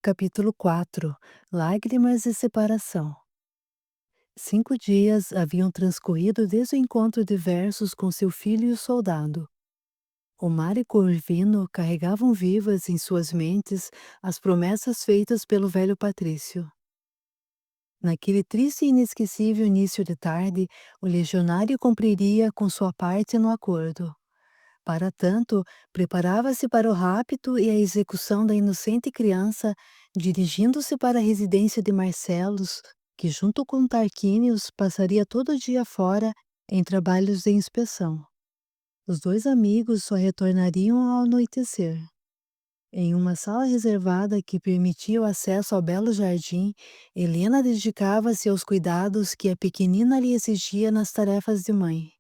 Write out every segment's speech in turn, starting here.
Capítulo 4. Lágrimas e separação. 5 dias haviam transcorrido desde o encontro de Versos com seu filho e o soldado. Omar e Corvino carregavam vivas em suas mentes as promessas feitas pelo velho Patrício. Naquele triste e inesquecível início de tarde, o legionário cumpriria com sua parte no acordo. Para tanto, preparava-se para o rapto e a execução da inocente criança, dirigindo-se para a residência de Marcelos, que junto com Tarquínios passaria todo o dia fora em trabalhos de inspeção. Os dois amigos só retornariam ao anoitecer. Em uma sala reservada que permitia o acesso ao belo jardim, Helena dedicava-se aos cuidados que a pequenina lhe exigia nas tarefas de mãe.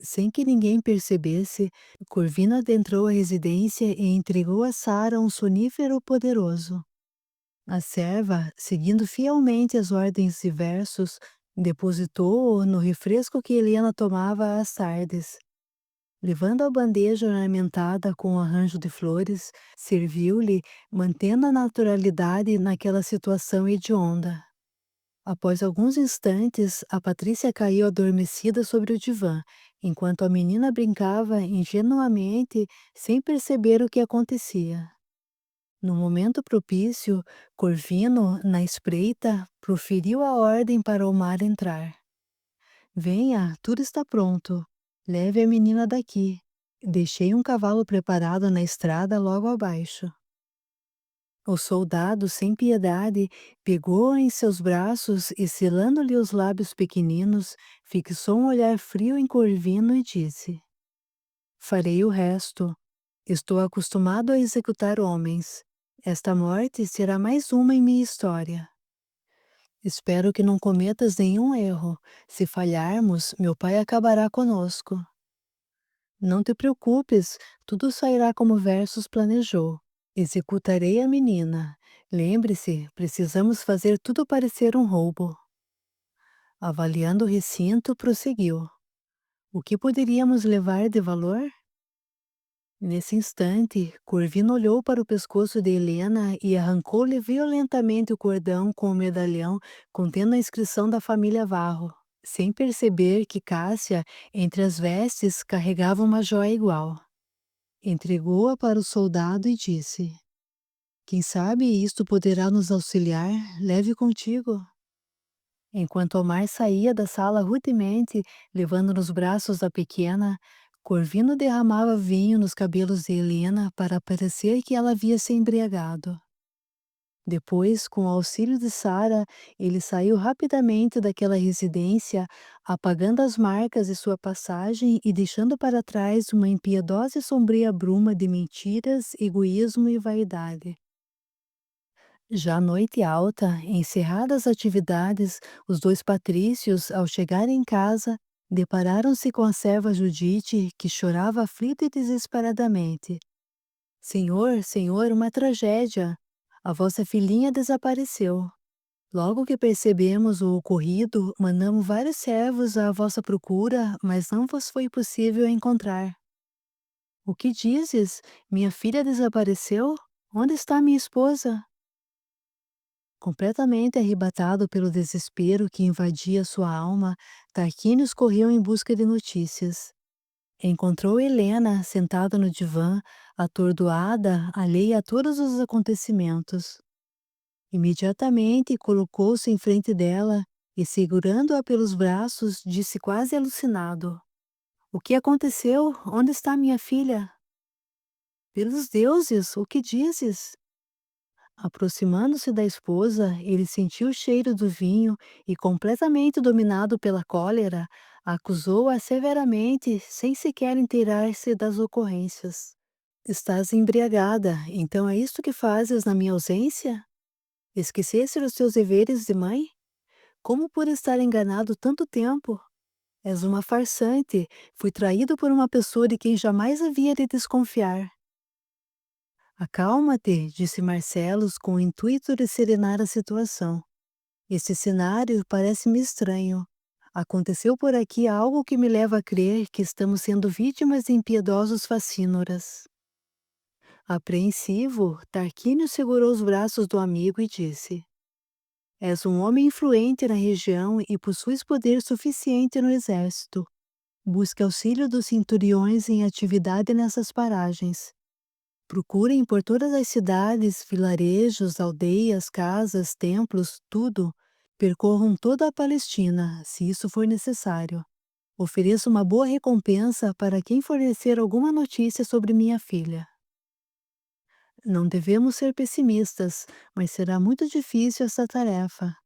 Sem que ninguém percebesse, Corvino adentrou a residência e entregou a Sara um sonífero poderoso. A serva, seguindo fielmente as ordens de Versos, depositou-o no refresco que Helena tomava às tardes. Levando a bandeja ornamentada com um arranjo de flores, serviu-lhe, mantendo a naturalidade naquela situação hedionda. Após alguns instantes, a Patrícia caiu adormecida sobre o divã, enquanto a menina brincava ingenuamente, sem perceber o que acontecia. No momento propício, Corvino, na espreita, proferiu a ordem para Omar entrar. Venha, tudo está pronto. Leve a menina daqui. Deixei um cavalo preparado na estrada logo abaixo. O soldado, sem piedade, pegou-a em seus braços e, selando-lhe os lábios pequeninos, fixou um olhar frio em Corvino e disse: Farei o resto. Estou acostumado a executar homens. Esta morte será mais uma em minha história. Espero que não cometas nenhum erro. Se falharmos, meu pai acabará conosco. Não te preocupes, tudo sairá como Versos planejou. Executarei a menina. Lembre-se, precisamos fazer tudo parecer um roubo. Avaliando o recinto, prosseguiu. O que poderíamos levar de valor? Nesse instante, Corvino olhou para o pescoço de Helena e arrancou-lhe violentamente o cordão com o medalhão contendo a inscrição da família Varro, sem perceber que Cássia, entre as vestes, carregava uma joia igual. Entregou-a para o soldado e disse: Quem sabe isto poderá nos auxiliar, leve contigo. Enquanto Omar saía da sala rudemente, levando nos braços a pequena, Corvino derramava vinho nos cabelos de Helena para parecer que ela havia se embriagado. Depois, com o auxílio de Sara, ele saiu rapidamente daquela residência, apagando as marcas de sua passagem e deixando para trás uma impiedosa e sombria bruma de mentiras, egoísmo e vaidade. Já à noite alta, encerradas as atividades, os dois patrícios, ao chegarem em casa, depararam-se com a serva Judite, que chorava aflita e desesperadamente. Senhor, senhor, uma tragédia! A vossa filhinha desapareceu. Logo que percebemos o ocorrido, mandamos vários servos à vossa procura, mas não vos foi possível encontrar. O que dizes? Minha filha desapareceu? Onde está minha esposa? Completamente arrebatado pelo desespero que invadia sua alma, Tarquínios correu em busca de notícias. Encontrou Helena sentada no divã, atordoada, alheia a todos os acontecimentos. Imediatamente colocou-se em frente dela e, segurando-a pelos braços, disse quase alucinado: O que aconteceu? Onde está minha filha? Pelos deuses, o que dizes? Aproximando-se da esposa, ele sentiu o cheiro do vinho e, completamente dominado pela cólera, acusou-a severamente, sem sequer inteirar-se das ocorrências. Estás embriagada, então é isto que fazes na minha ausência? Esqueceste os teus deveres de mãe? Como por estar enganado tanto tempo? És uma farsante, fui traído por uma pessoa de quem jamais havia de desconfiar. Acalma-te, disse Marcelos com o intuito de serenar a situação. Este cenário parece-me estranho. Aconteceu por aqui algo que me leva a crer que estamos sendo vítimas de impiedosos facínoras. Apreensivo, Tarquínio segurou os braços do amigo e disse: És um homem influente na região e possuis poder suficiente no exército. Busque auxílio dos centuriões em atividade nessas paragens. Procurem por todas as cidades, vilarejos, aldeias, casas, templos, tudo. Percorram toda a Palestina, se isso for necessário. Ofereço uma boa recompensa para quem fornecer alguma notícia sobre minha filha. Não devemos ser pessimistas, mas será muito difícil essa tarefa.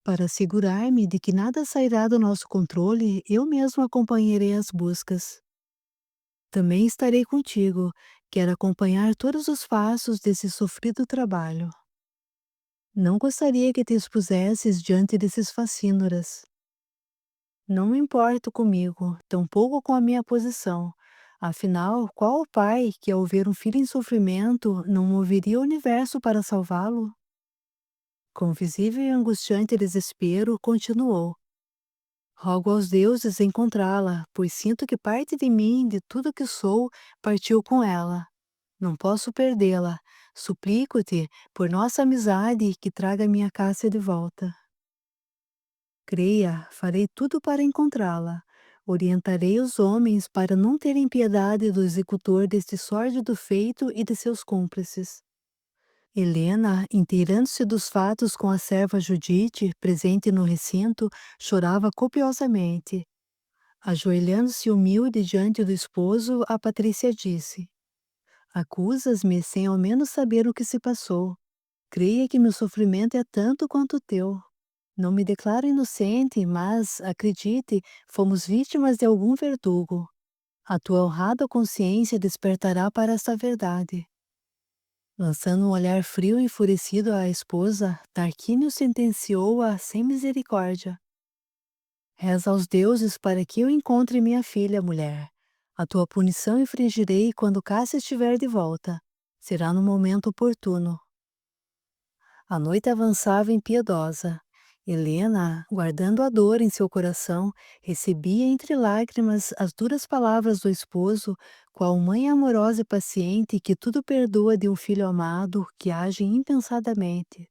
Para assegurar-me de que nada sairá do nosso controle, eu mesmo acompanharei as buscas. Também estarei contigo. Quero acompanhar todos os passos desse sofrido trabalho. Não gostaria que te expusesses diante desses facínoras. Não me importo comigo, tampouco com a minha posição. Afinal, qual o pai que, ao ver um filho em sofrimento, não moveria o universo para salvá-lo? Com visível e angustiante desespero, continuou: Rogo aos deuses encontrá-la, pois sinto que parte de mim, de tudo que sou, partiu com ela. Não posso perdê-la. Suplico-te, por nossa amizade, que traga minha Cássia de volta. Creia, farei tudo para encontrá-la. Orientarei os homens para não terem piedade do executor deste sórdido feito e de seus cúmplices. Helena, inteirando-se dos fatos com a serva Judite, presente no recinto, chorava copiosamente. Ajoelhando-se humilde diante do esposo, a Patrícia disse: Acusas-me sem ao menos saber o que se passou. Creia que meu sofrimento é tanto quanto o teu. Não me declaro inocente, mas, acredite, fomos vítimas de algum verdugo. A tua honrada consciência despertará para esta verdade. Lançando um olhar frio e enfurecido à esposa, Tarquínio sentenciou-a sem misericórdia. Reza aos deuses para que eu encontre minha filha, mulher. A tua punição infligirei quando Cássia estiver de volta. Será no momento oportuno. A noite avançava impiedosa. Helena, guardando a dor em seu coração, recebia entre lágrimas as duras palavras do esposo, qual mãe amorosa e paciente que tudo perdoa de um filho amado que age impensadamente.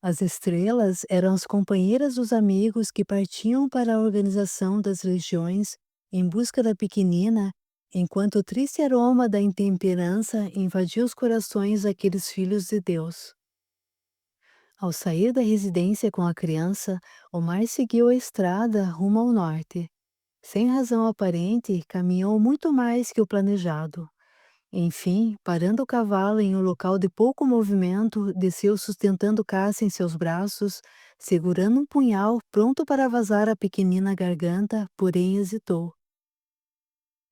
As estrelas eram as companheiras dos amigos que partiam para a organização das legiões em busca da pequenina, enquanto o triste aroma da intemperança invadia os corações daqueles filhos de Deus. Ao sair da residência com a criança, Omar seguiu a estrada rumo ao norte. Sem razão aparente, caminhou muito mais que o planejado. Enfim, parando o cavalo em um local de pouco movimento, desceu sustentando Cássia em seus braços, segurando um punhal pronto para vazar a pequenina garganta, porém hesitou.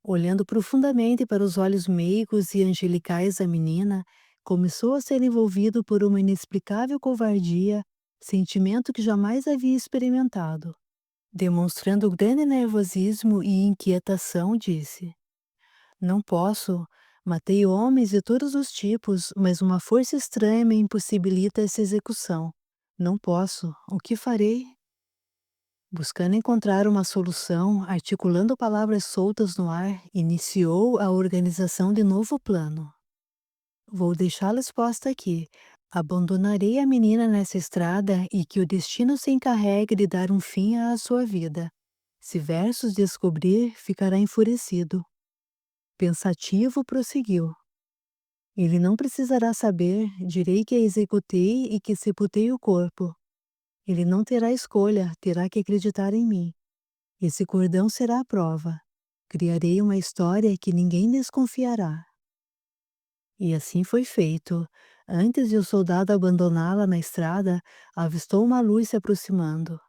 Olhando profundamente para os olhos meigos e angelicais da menina, começou a ser envolvido por uma inexplicável covardia, sentimento que jamais havia experimentado. Demonstrando grande nervosismo e inquietação, disse: Não posso. Matei homens de todos os tipos, mas uma força estranha me impossibilita essa execução. Não posso. O que farei? Buscando encontrar uma solução, articulando palavras soltas no ar, iniciou a organização de novo plano. Vou deixá-la exposta aqui. Abandonarei a menina nessa estrada e que o destino se encarregue de dar um fim à sua vida. Se Versos descobrir, ficará enfurecido. Pensativo, prosseguiu. Ele não precisará saber, direi que a executei e que sepultei o corpo. Ele não terá escolha, terá que acreditar em mim. Esse cordão será a prova. Criarei uma história que ninguém desconfiará. E assim foi feito. Antes de o soldado abandoná-la na estrada, avistou uma luz se aproximando.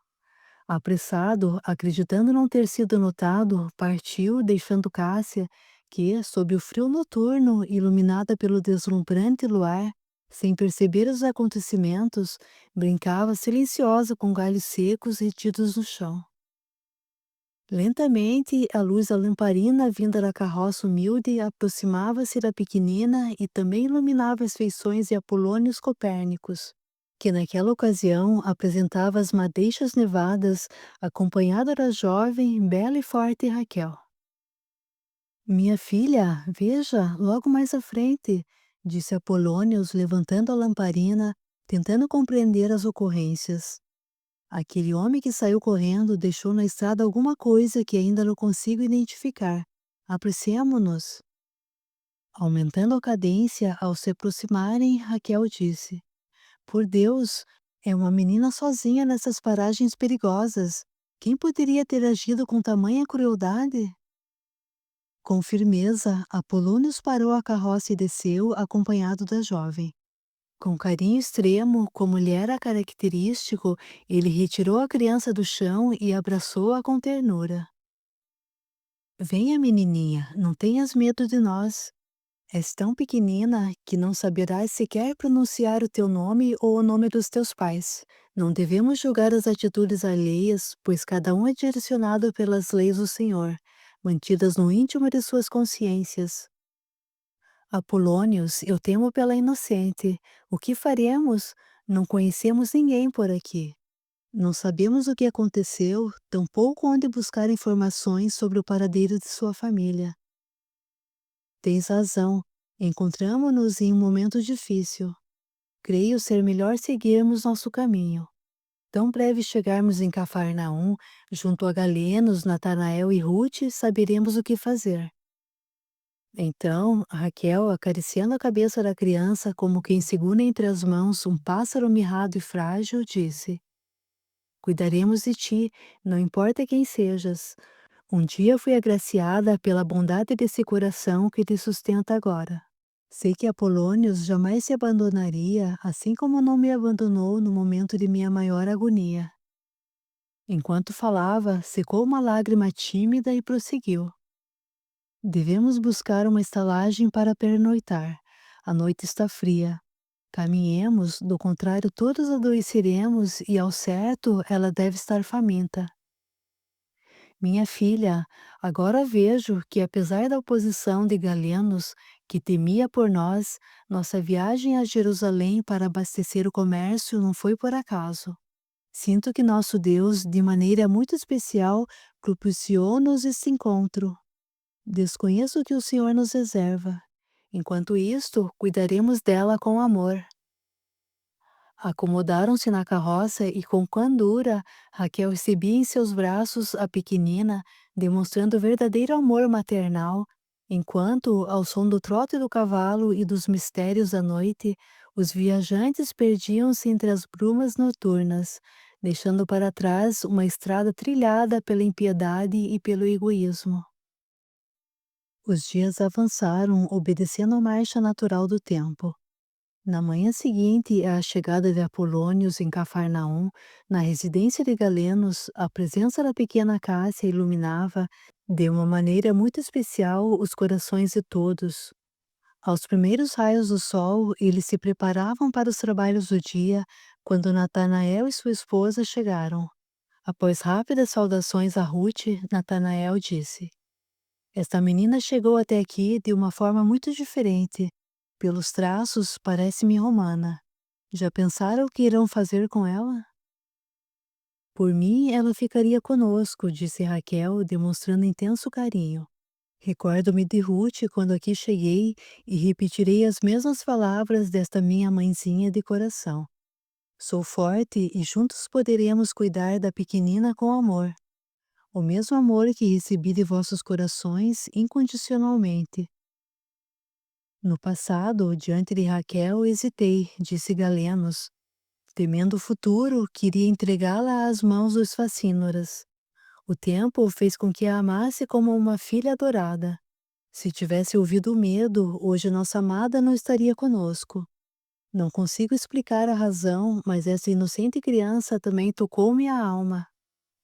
Apressado, acreditando não ter sido notado, partiu, deixando Cássia, que, sob o frio noturno, iluminada pelo deslumbrante luar, sem perceber os acontecimentos, brincava silenciosa com galhos secos retidos no chão. Lentamente, a luz da lamparina vinda da carroça humilde aproximava-se da pequenina e também iluminava as feições de Apolônios Copérnicos, que naquela ocasião apresentava as madeixas nevadas, acompanhada da jovem, bela e forte Raquel. Minha filha, veja, logo mais à frente, disse Apolônios, levantando a lamparina, tentando compreender as ocorrências. Aquele homem que saiu correndo deixou na estrada alguma coisa que ainda não consigo identificar. Apressemo-nos. Aumentando a cadência ao se aproximarem, Raquel disse: Por Deus, é uma menina sozinha nessas paragens perigosas. Quem poderia ter agido com tamanha crueldade? Com firmeza, Apolônios parou a carroça e desceu, acompanhado da jovem. Com carinho extremo, como lhe era característico, ele retirou a criança do chão e abraçou-a com ternura. Venha, menininha, não tenhas medo de nós. És tão pequenina que não saberás sequer pronunciar o teu nome ou o nome dos teus pais. Não devemos julgar as atitudes alheias, pois cada um é direcionado pelas leis do Senhor, mantidas no íntimo de suas consciências. Apolônios, eu temo pela inocente. O que faremos? Não conhecemos ninguém por aqui. Não sabemos o que aconteceu, tampouco onde buscar informações sobre o paradeiro de sua família. Tens razão. Encontramo-nos em um momento difícil. Creio ser melhor seguirmos nosso caminho. Tão breve chegarmos em Cafarnaum, junto a Galenos, Natanael e Ruth, saberemos o que fazer. Então, Raquel, acariciando a cabeça da criança como quem segura entre as mãos um pássaro mirrado e frágil, disse: Cuidaremos de ti, não importa quem sejas. Um dia fui agraciada pela bondade desse coração que te sustenta agora. Sei que Apolônios jamais se abandonaria, assim como não me abandonou no momento de minha maior agonia. Enquanto falava, secou uma lágrima tímida e prosseguiu. Devemos buscar uma estalagem para pernoitar. A noite está fria. Caminhemos, do contrário, todos adoeceremos e, ao certo, ela deve estar faminta. Minha filha, agora vejo que, apesar da oposição de Galenos, que temia por nós, nossa viagem a Jerusalém para abastecer o comércio não foi por acaso. Sinto que nosso Deus, de maneira muito especial, propiciou-nos esse encontro. Desconheço o que o Senhor nos reserva. Enquanto isto, cuidaremos dela com amor. Acomodaram-se na carroça e, com candura, Raquel recebia em seus braços a pequenina, demonstrando verdadeiro amor maternal, enquanto, ao som do trote do cavalo e dos mistérios da noite, os viajantes perdiam-se entre as brumas noturnas, deixando para trás uma estrada trilhada pela impiedade e pelo egoísmo. Os dias avançaram, obedecendo à marcha natural do tempo. Na manhã seguinte à chegada de Apolônios em Cafarnaum, na residência de Galenos, a presença da pequena Cássia iluminava, de uma maneira muito especial, os corações de todos. Aos primeiros raios do sol, eles se preparavam para os trabalhos do dia, quando Natanael e sua esposa chegaram. Após rápidas saudações a Ruth, Natanael disse: Esta menina chegou até aqui de uma forma muito diferente. Pelos traços, parece-me romana. Já pensaram o que irão fazer com ela? Por mim, ela ficaria conosco, disse Raquel, demonstrando intenso carinho. Recordo-me de Ruth quando aqui cheguei e repetirei as mesmas palavras desta minha mãezinha de coração. Sou forte e juntos poderemos cuidar da pequenina com amor. O mesmo amor que recebi de vossos corações incondicionalmente. No passado, diante de Raquel, hesitei, disse Galenos. Temendo o futuro, queria entregá-la às mãos dos facínoras. O tempo fez com que a amasse como uma filha adorada. Se tivesse ouvido o medo, hoje nossa amada não estaria conosco. Não consigo explicar a razão, mas essa inocente criança também tocou-me a alma.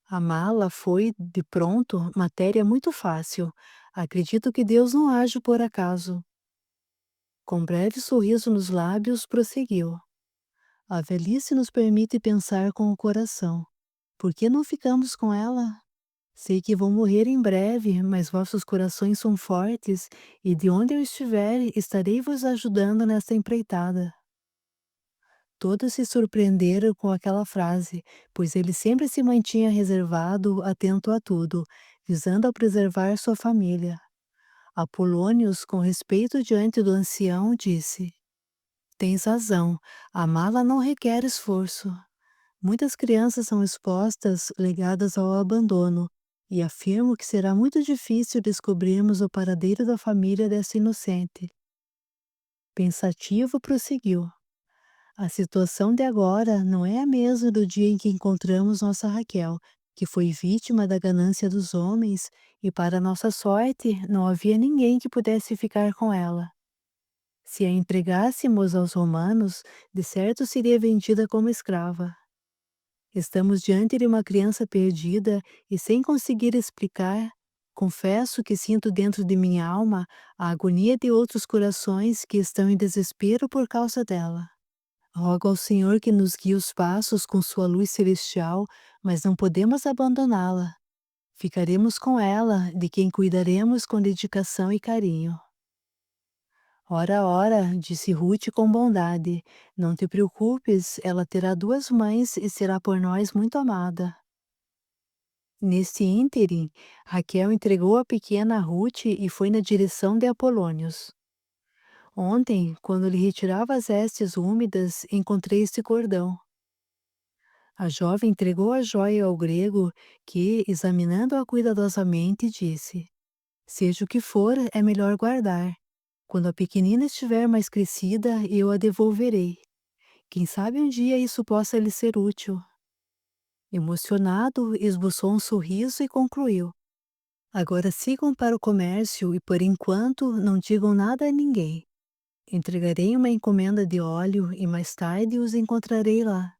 Amá-la foi, de pronto, matéria muito fácil. Acredito que Deus não age por acaso. Com breve sorriso nos lábios, prosseguiu. A velhice nos permite pensar com o coração. Por que não ficamos com ela? Sei que vou morrer em breve, mas vossos corações são fortes, e de onde eu estiver, estarei vos ajudando nesta empreitada. Todos se surpreenderam com aquela frase, pois ele sempre se mantinha reservado, atento a tudo, visando a preservar sua família. Apolônios, com respeito diante do ancião, disse: Tens razão, amá-la não requer esforço. Muitas crianças são expostas, ligadas ao abandono, e afirmo que será muito difícil descobrirmos o paradeiro da família dessa inocente. Pensativo, prosseguiu: A situação de agora não é a mesma do dia em que encontramos nossa Raquel, que foi vítima da ganância dos homens, e para nossa sorte, não havia ninguém que pudesse ficar com ela. Se a entregássemos aos romanos, de certo seria vendida como escrava. Estamos diante de uma criança perdida e sem conseguir explicar. Confesso que sinto dentro de minha alma a agonia de outros corações que estão em desespero por causa dela. Rogo ao Senhor que nos guie os passos com sua luz celestial, mas não podemos abandoná-la. Ficaremos com ela, de quem cuidaremos com dedicação e carinho. Ora, ora, disse Ruth com bondade, não te preocupes, ela terá duas mães e será por nós muito amada. Neste ínterim, Raquel entregou a pequena a Ruth e foi na direção de Apolônios. Ontem, quando lhe retirava as vestes úmidas, encontrei este cordão. A jovem entregou a joia ao grego, que, examinando-a cuidadosamente, disse: Seja o que for, é melhor guardar. Quando a pequenina estiver mais crescida, eu a devolverei. Quem sabe um dia isso possa lhe ser útil. Emocionado, esboçou um sorriso e concluiu: Agora sigam para o comércio e, por enquanto, não digam nada a ninguém. Entregarei uma encomenda de óleo e mais tarde os encontrarei lá.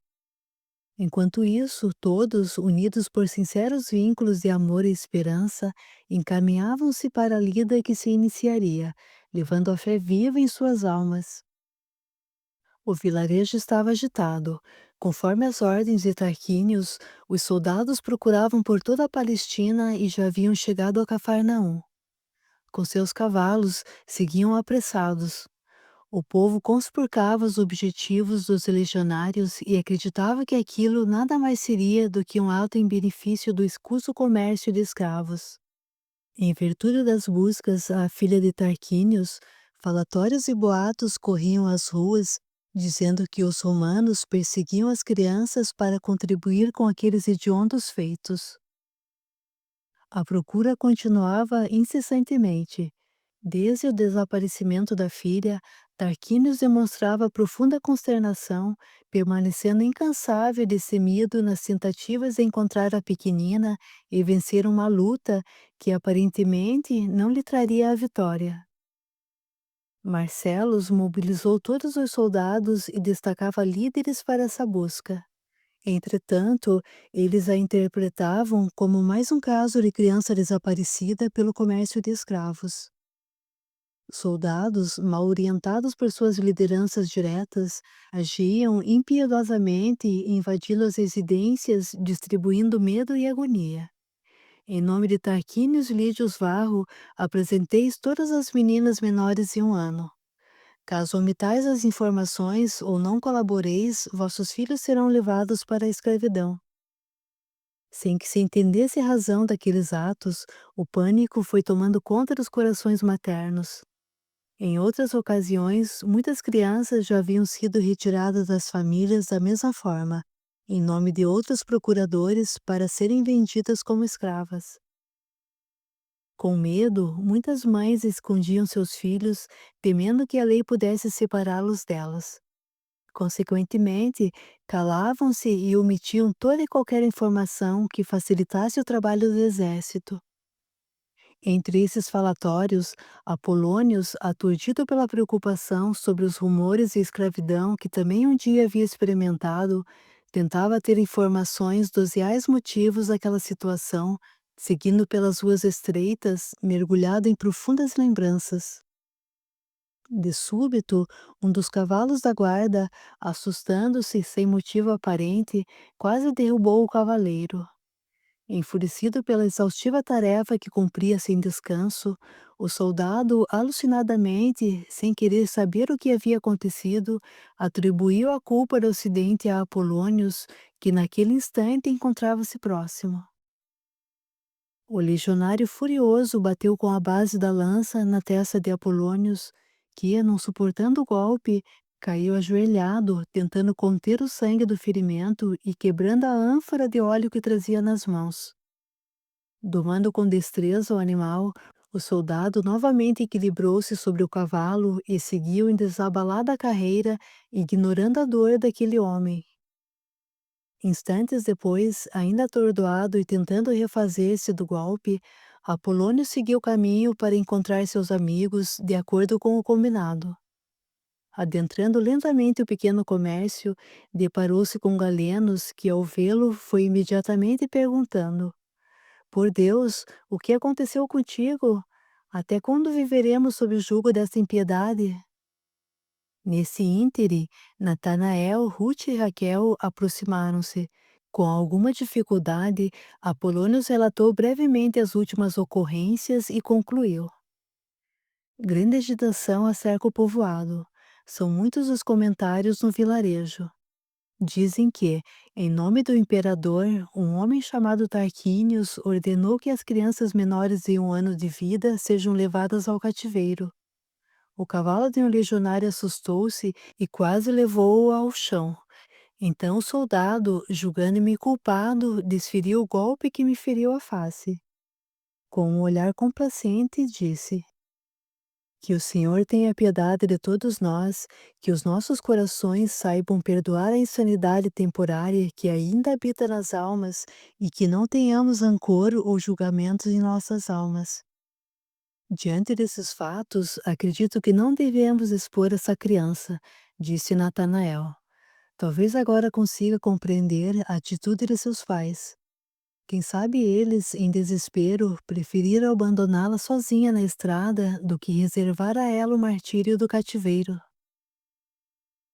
Enquanto isso, todos, unidos por sinceros vínculos de amor e esperança, encaminhavam-se para a lida que se iniciaria, levando a fé viva em suas almas. O vilarejo estava agitado. Conforme as ordens de Tarquínios, os soldados procuravam por toda a Palestina e já haviam chegado a Cafarnaum. Com seus cavalos, seguiam apressados. O povo conspurcava os objetivos dos legionários e acreditava que aquilo nada mais seria do que um ato em benefício do escuso comércio de escravos. Em virtude das buscas à filha de Tarquínios, falatórios e boatos corriam às ruas, dizendo que os romanos perseguiam as crianças para contribuir com aqueles hediondos feitos. A procura continuava incessantemente. Desde o desaparecimento da filha, Tarquínios demonstrava profunda consternação, permanecendo incansável e destemido nas tentativas de encontrar a pequenina e vencer uma luta que aparentemente não lhe traria a vitória. Marcelos mobilizou todos os soldados e destacava líderes para essa busca. Entretanto, eles a interpretavam como mais um caso de criança desaparecida pelo comércio de escravos. Soldados, mal orientados por suas lideranças diretas, agiam impiedosamente, invadindo as residências, distribuindo medo e agonia. Em nome de Tarquínios Lídios Varro, apresenteis todas as meninas menores de 1 ano. Caso omitais as informações ou não colaboreis, vossos filhos serão levados para a escravidão. Sem que se entendesse a razão daqueles atos, o pânico foi tomando conta dos corações maternos. Em outras ocasiões, muitas crianças já haviam sido retiradas das famílias da mesma forma, em nome de outros procuradores para serem vendidas como escravas. Com medo, muitas mães escondiam seus filhos, temendo que a lei pudesse separá-los delas. Consequentemente, calavam-se e omitiam toda e qualquer informação que facilitasse o trabalho do exército. Entre esses falatórios, Apolônios, aturdido pela preocupação sobre os rumores de escravidão que também um dia havia experimentado, tentava ter informações dos reais motivos daquela situação, seguindo pelas ruas estreitas, mergulhado em profundas lembranças. De súbito, um dos cavalos da guarda, assustando-se sem motivo aparente, quase derrubou o cavaleiro. Enfurecido pela exaustiva tarefa que cumpria sem descanso, o soldado, alucinadamente, sem querer saber o que havia acontecido, atribuiu a culpa do acidente a Apolônios, que naquele instante encontrava-se próximo. O legionário furioso bateu com a base da lança na testa de Apolônios, que, não suportando o golpe, caiu ajoelhado, tentando conter o sangue do ferimento e quebrando a ânfora de óleo que trazia nas mãos. Domando com destreza o animal, o soldado novamente equilibrou-se sobre o cavalo e seguiu em desabalada carreira, ignorando a dor daquele homem. Instantes depois, ainda atordoado e tentando refazer-se do golpe, Apolônio seguiu o caminho para encontrar seus amigos, de acordo com o combinado. Adentrando lentamente o pequeno comércio, deparou-se com Galenos, que, ao vê-lo, foi imediatamente perguntando: Por Deus, o que aconteceu contigo? Até quando viveremos sob o jugo desta impiedade? Nesse íntere, Natanael, Ruth e Raquel aproximaram-se. Com alguma dificuldade, Apolônios relatou brevemente as últimas ocorrências e concluiu. Grande agitação acerca o povoado. São muitos os comentários no vilarejo. Dizem que, em nome do imperador, um homem chamado Tarquínios ordenou que as crianças menores de 1 ano de vida sejam levadas ao cativeiro. O cavalo de um legionário assustou-se e quase levou-o ao chão. Então o soldado, julgando-me culpado, desferiu o golpe que me feriu a face. Com um olhar complacente, disse: Que o Senhor tenha piedade de todos nós, que os nossos corações saibam perdoar a insanidade temporária que ainda habita nas almas e que não tenhamos rancor ou julgamentos em nossas almas. Diante desses fatos, acredito que não devemos expor essa criança, disse Natanael. Talvez agora consiga compreender a atitude de seus pais. Quem sabe eles, em desespero, preferiram abandoná-la sozinha na estrada do que reservar a ela o martírio do cativeiro.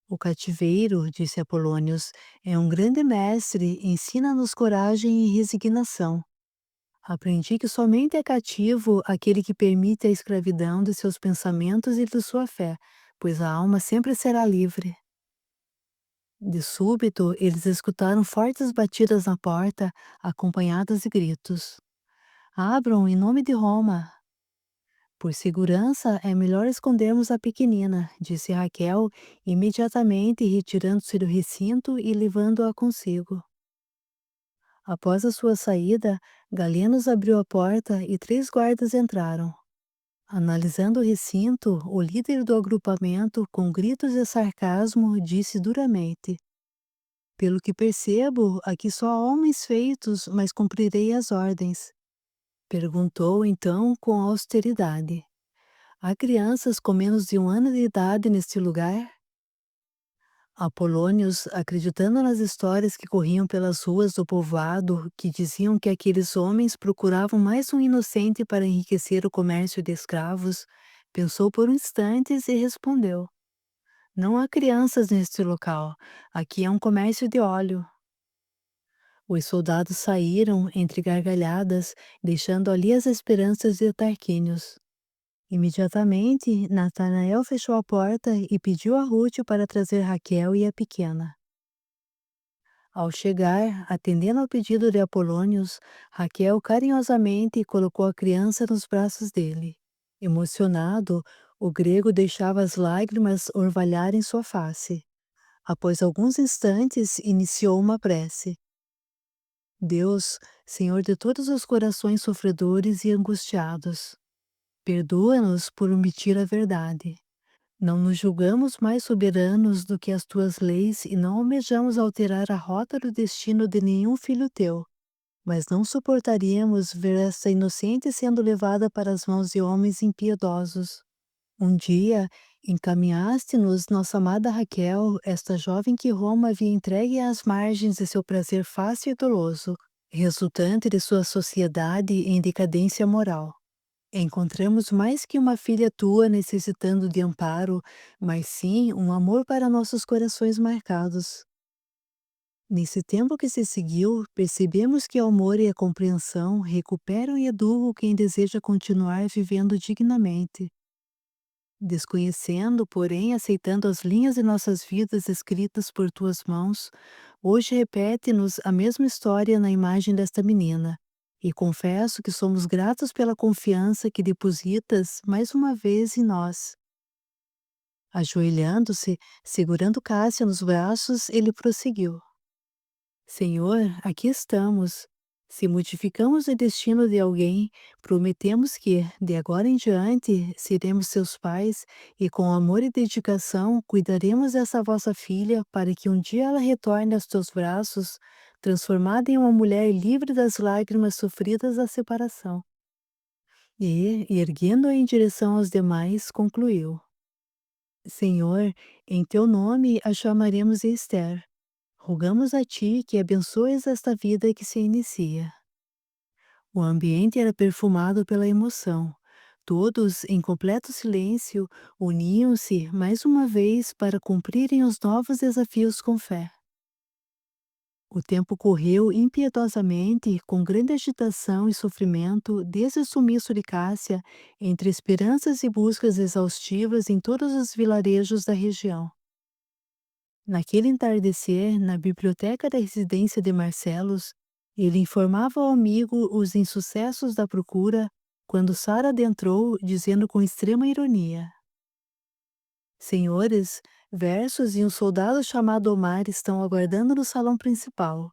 O cativeiro, disse Apolônios, é um grande mestre, ensina-nos coragem e resignação. Aprendi que somente é cativo aquele que permite a escravidão de seus pensamentos e de sua fé, pois a alma sempre será livre. De súbito, eles escutaram fortes batidas na porta, acompanhadas de gritos. Abram em nome de Roma. Por segurança, é melhor escondermos a pequenina, disse Raquel, imediatamente retirando-se do recinto e levando-a consigo. Após a sua saída, Galenos abriu a porta e 3 guardas entraram. Analisando o recinto, o líder do agrupamento, com gritos de sarcasmo, disse duramente: Pelo que percebo, aqui só há homens feitos, mas cumprirei as ordens. Perguntou então com austeridade: Há crianças com menos de 1 ano de idade neste lugar? Apolônios, acreditando nas histórias que corriam pelas ruas do povoado, que diziam que aqueles homens procuravam mais um inocente para enriquecer o comércio de escravos, pensou por instantes e respondeu: Não há crianças neste local. Aqui é um comércio de óleo. Os soldados saíram, entre gargalhadas, deixando ali as esperanças de Tarquínios. Imediatamente, Natanael fechou a porta e pediu a Ruth para trazer Raquel e a pequena. Ao chegar, atendendo ao pedido de Apolônios, Raquel carinhosamente colocou a criança nos braços dele. Emocionado, o grego deixava as lágrimas orvalharem sua face. Após alguns instantes, iniciou uma prece. Deus, Senhor de todos os corações sofredores e angustiados, perdoa-nos por omitir a verdade. Não nos julgamos mais soberanos do que as tuas leis e não almejamos alterar a rota do destino de nenhum filho teu, mas não suportaríamos ver esta inocente sendo levada para as mãos de homens impiedosos. Um dia, encaminhaste-nos nossa amada Raquel, esta jovem que Roma havia entregue às margens de seu prazer fácil e doloso, resultante de sua sociedade em decadência moral. Encontramos mais que uma filha tua necessitando de amparo, mas sim um amor para nossos corações marcados. Nesse tempo que se seguiu, percebemos que o amor e a compreensão recuperam e educam quem deseja continuar vivendo dignamente. Desconhecendo, porém, aceitando as linhas de nossas vidas escritas por tuas mãos, hoje repete-nos a mesma história na imagem desta menina. e confesso que somos gratos pela confiança que depositas mais uma vez em nós. Ajoelhando-se, segurando Cássia nos braços, ele prosseguiu: Senhor, aqui estamos. Se modificamos o destino de alguém, prometemos que, de agora em diante, seremos seus pais e, com amor e dedicação, cuidaremos dessa vossa filha para que um dia ela retorne aos teus braços, transformada em uma mulher livre das lágrimas sofridas da separação. E, erguendo-a em direção aos demais, concluiu: Senhor, em teu nome a chamaremos Esther. Rogamos a ti que abençoes esta vida que se inicia. O ambiente era perfumado pela emoção. Todos, em completo silêncio, uniam-se mais uma vez para cumprirem os novos desafios com fé. O tempo correu impiedosamente, com grande agitação e sofrimento, desde o sumiço de Cássia, entre esperanças e buscas exaustivas em todos os vilarejos da região. Naquele entardecer, na biblioteca da residência de Marcelos, ele informava ao amigo os insucessos da procura quando Sara adentrou, dizendo com extrema ironia: Senhores, Versos e um soldado chamado Omar estão aguardando no salão principal.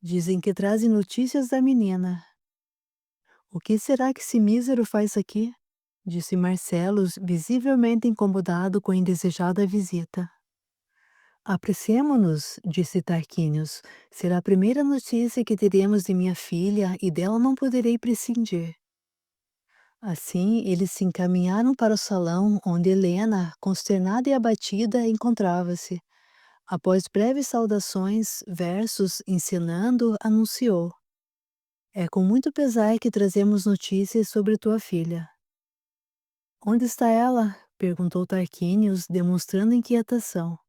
Dizem que trazem notícias da menina. O que será que esse mísero faz aqui? Disse Marcelos, visivelmente incomodado com a indesejada visita. Apressemo-nos, disse Tarquinius. Será a primeira notícia que teremos de minha filha e dela não poderei prescindir. Assim, eles se encaminharam para o salão onde Helena, consternada e abatida, encontrava-se. Após breves saudações, Versos, encenando, anunciou: É com muito pesar que trazemos notícias sobre tua filha. Onde está ela? Perguntou Tarquinius, demonstrando inquietação.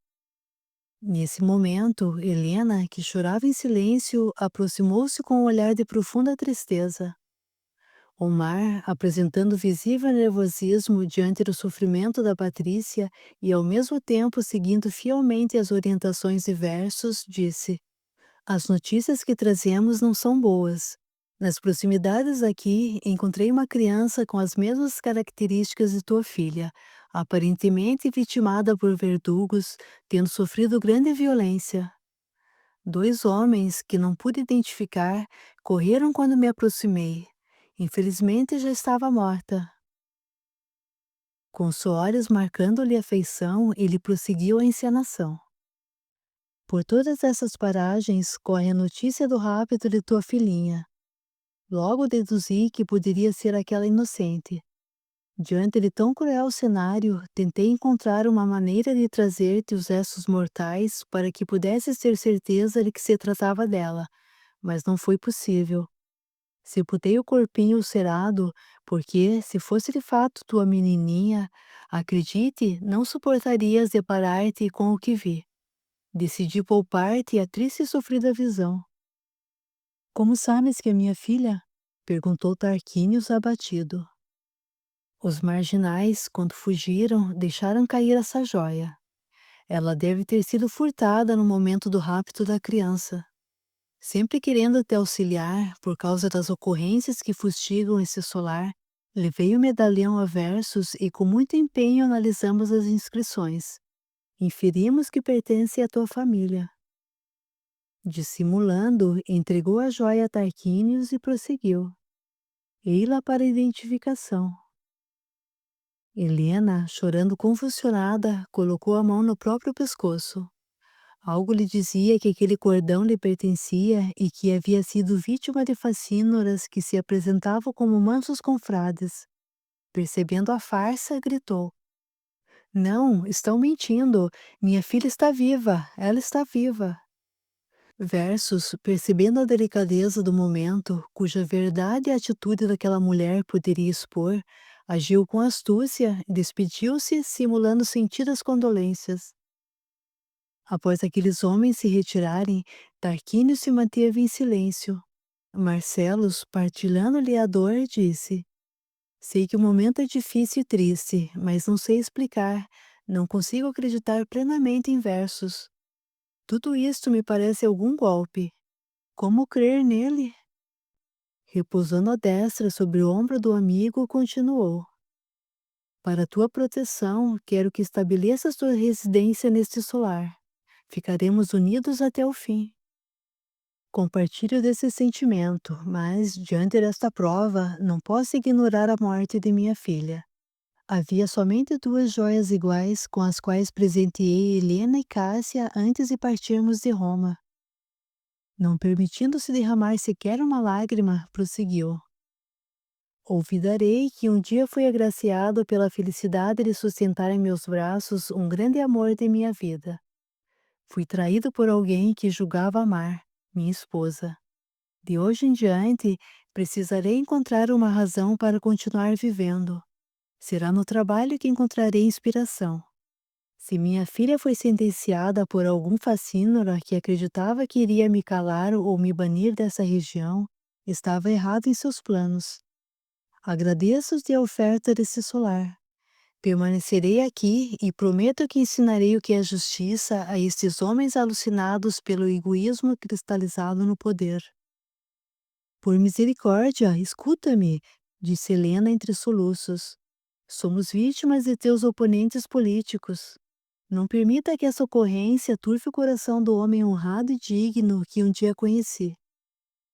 Nesse momento, Helena, que chorava em silêncio, aproximou-se com um olhar de profunda tristeza. Omar, apresentando visível nervosismo diante do sofrimento da Patrícia e ao mesmo tempo seguindo fielmente as orientações de Versos, disse: As notícias que trazemos não são boas. Nas proximidades aqui, encontrei uma criança com as mesmas características de tua filha, aparentemente vitimada por verdugos, tendo sofrido grande violência. Dois homens, que não pude identificar, correram quando me aproximei. Infelizmente já estava morta. Com suores marcando-lhe a feição, ele prosseguiu a encenação. Por todas essas paragens corre a notícia do rapto de tua filhinha. Logo deduzi que poderia ser aquela inocente. Diante de tão cruel cenário, tentei encontrar uma maneira de trazer-te os restos mortais para que pudesses ter certeza de que se tratava dela, mas não foi possível. Sepultei o corpinho ulcerado, porque, se fosse de fato tua menininha, acredite, não suportarias deparar-te com o que vi. Decidi poupar-te a triste e sofrida visão. Como sabes que é minha filha? Perguntou Tarquinius abatido. Os marginais, quando fugiram, deixaram cair essa joia. Ela deve ter sido furtada no momento do rapto da criança. Sempre querendo te auxiliar, por causa das ocorrências que fustigam esse solar, levei o medalhão a Versos e com muito empenho analisamos as inscrições. Inferimos que pertence à tua família. Dissimulando, entregou a joia a Tarquinius e prosseguiu. Ei-la para identificação. Helena, chorando convulsionada, colocou a mão no próprio pescoço. Algo lhe dizia que aquele cordão lhe pertencia e que havia sido vítima de facínoras que se apresentavam como mansos confrades. Percebendo a farsa, gritou: Não, estão mentindo. Minha filha está viva, ela está viva. Versos, percebendo a delicadeza do momento, cuja verdade e atitude daquela mulher poderia expor, agiu com astúcia e despediu-se, simulando sentidas condolências. Após aqueles homens se retirarem, Tarquínio se manteve em silêncio. Marcelos, partilhando-lhe a dor, disse: Sei que o momento é difícil e triste, mas não sei explicar. Não consigo acreditar plenamente em Versos. Tudo isto me parece algum golpe. Como crer nele? Repousando a destra sobre o ombro do amigo, continuou: Para tua proteção, quero que estabeleças tua residência neste solar. Ficaremos unidos até o fim. Compartilho desse sentimento, mas, diante desta prova, não posso ignorar a morte de minha filha. Havia somente duas joias iguais com as quais presenteei Helena e Cássia antes de partirmos de Roma. Não permitindo-se derramar sequer uma lágrima, prosseguiu: Olvidarei que um dia fui agraciado pela felicidade de sustentar em meus braços um grande amor de minha vida. Fui traído por alguém que julgava amar, minha esposa. De hoje em diante, precisarei encontrar uma razão para continuar vivendo. Será no trabalho que encontrarei inspiração. Se minha filha foi sentenciada por algum facínora que acreditava que iria me calar ou me banir dessa região, estava errado em seus planos. Agradeço-te a oferta desse solar. Permanecerei aqui e prometo que ensinarei o que é justiça a estes homens alucinados pelo egoísmo cristalizado no poder. Por misericórdia, escuta-me, disse Helena entre soluços. Somos vítimas de teus oponentes políticos. Não permita que essa ocorrência turve o coração do homem honrado e digno que um dia conheci.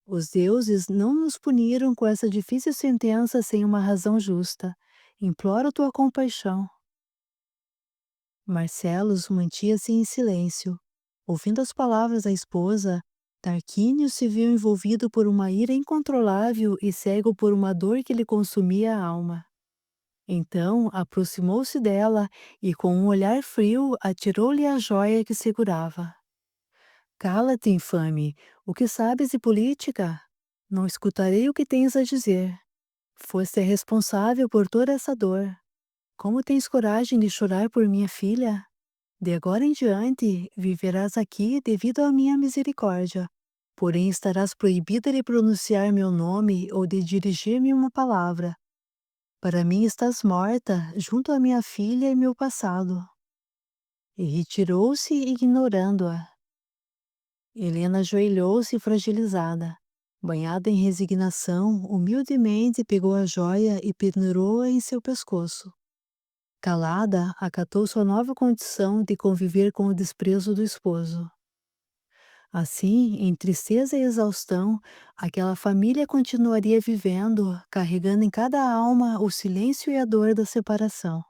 Os deuses não nos puniram com essa difícil sentença sem uma razão justa. Imploro tua compaixão. Marcelos mantinha-se em silêncio. Ouvindo as palavras da esposa, Tarquínio se viu envolvido por uma ira incontrolável e cego por uma dor que lhe consumia a alma. Então aproximou-se dela e, com um olhar frio, atirou-lhe a joia que segurava. Cala-te, infame! O que sabes de política? Não escutarei o que tens a dizer. Foste responsável por toda essa dor. Como tens coragem de chorar por minha filha? De agora em diante, viverás aqui devido à minha misericórdia. Porém, estarás proibida de pronunciar meu nome ou de dirigir-me uma palavra. Para mim estás morta, junto à minha filha e meu passado. E retirou-se, ignorando-a. Helena ajoelhou-se fragilizada. Banhada em resignação, humildemente pegou a joia e pendurou-a em seu pescoço. Calada, acatou sua nova condição de conviver com o desprezo do esposo. Assim, em tristeza e exaustão, aquela família continuaria vivendo, carregando em cada alma o silêncio e a dor da separação.